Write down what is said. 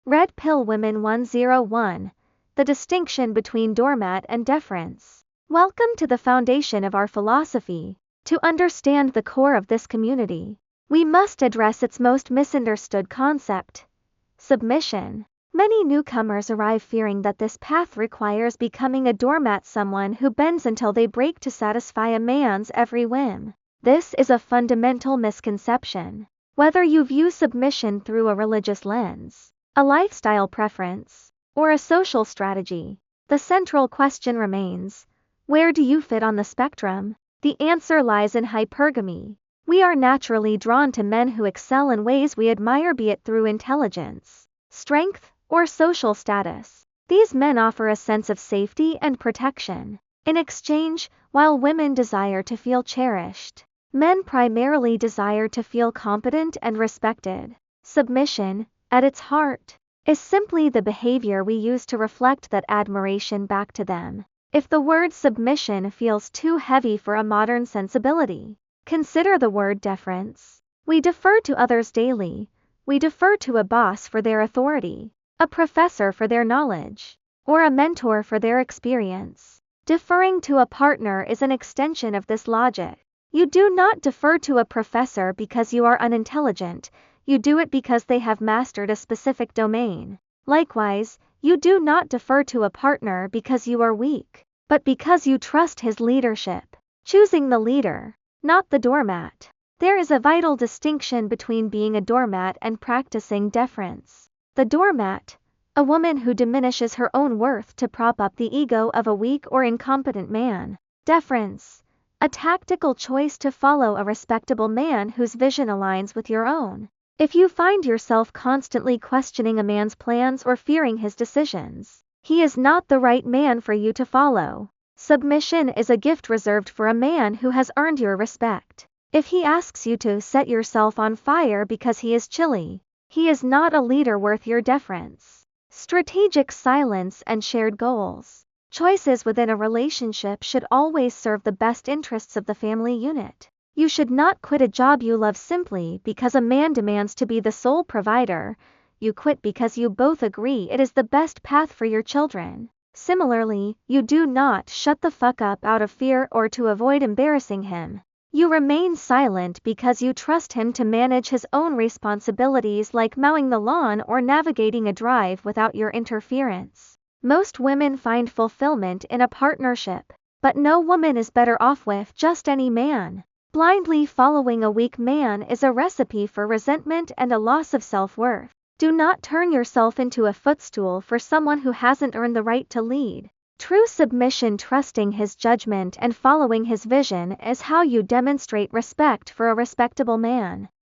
Red Pill Women 101. The distinction between doormat and deference. Welcome to the foundation of our philosophy. To understand the core of this community, we must address its most misunderstood concept: submission. Many newcomers arrive fearing that this path requires becoming a doormat, someone who bends until they break to satisfy a man's every whim. This is a fundamental misconception. Whether you view submission through a religious lens, a lifestyle preference, or a social strategy, the central question remains: where do you fit on the spectrum? The answer lies in hypergamy. We are naturally drawn to men who excel in ways we admire, be it through intelligence, strength, or social status. These men offer a sense of safety and protection. In exchange, while women desire to feel cherished, men primarily desire to feel competent and respected. Submission, at its heart, is simply the behavior we use to reflect that admiration back to them. If the word submission feels too heavy for a modern sensibility, consider the word deference. We defer to others daily. We defer to a boss for their authority, a professor for their knowledge, or a mentor for their experience. Deferring to a partner is an extension of this logic. You do not defer to a professor because you are unintelligent. You do it because they have mastered a specific domain. Likewise, you do not defer to a partner because you are weak, but because you trust his leadership. Choosing the leader, not the doormat. There is a vital distinction between being a doormat and practicing deference. The doormat, a woman who diminishes her own worth to prop up the ego of a weak or incompetent man. Deference, a tactical choice to follow a respectable man whose vision aligns with your own. If you find yourself constantly questioning a man's plans or fearing his decisions, he is not the right man for you to follow. Submission is a gift reserved for a man who has earned your respect. If he asks you to set yourself on fire because he is chilly, he is not a leader worth your deference. Strategic silence and shared goals. Choices within a relationship should always serve the best interests of the family unit. You should not quit a job you love simply because a man demands to be the sole provider. You quit because you both agree it is the best path for your children. Similarly, you do not shut the fuck up out of fear or to avoid embarrassing him. You remain silent because you trust him to manage his own responsibilities, like mowing the lawn or navigating a drive, without your interference. Most women find fulfillment in a partnership, but no woman is better off with just any man. Blindly following a weak man is a recipe for resentment and a loss of self-worth. Do not turn yourself into a footstool for someone who hasn't earned the right to lead. True submission, trusting his judgment and following his vision, is how you demonstrate respect for a respectable man.